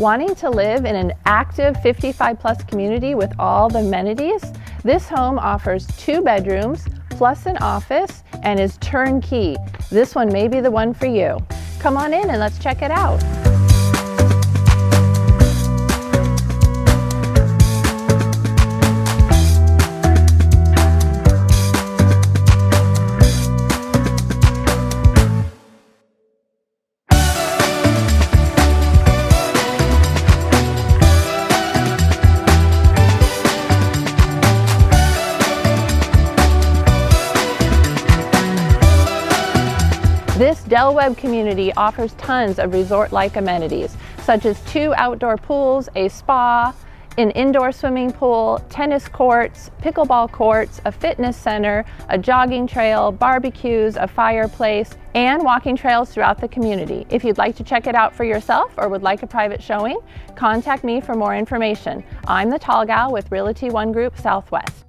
Wanting to live in an active 55-plus community with all the amenities? This home offers 2 bedrooms plus an office and is turnkey. This one may be the one for you. Come on in and let's check it out. This WEBB community offers tons of resort-like amenities, such as 2 outdoor pools, a spa, an indoor swimming pool, tennis courts, pickleball courts, a fitness center, a jogging trail, barbecues, a fireplace, and walking trails throughout the community. If you'd like to check it out for yourself or would like a private showing, contact me for more information. I'm the tall gal with Realty One Group Southwest.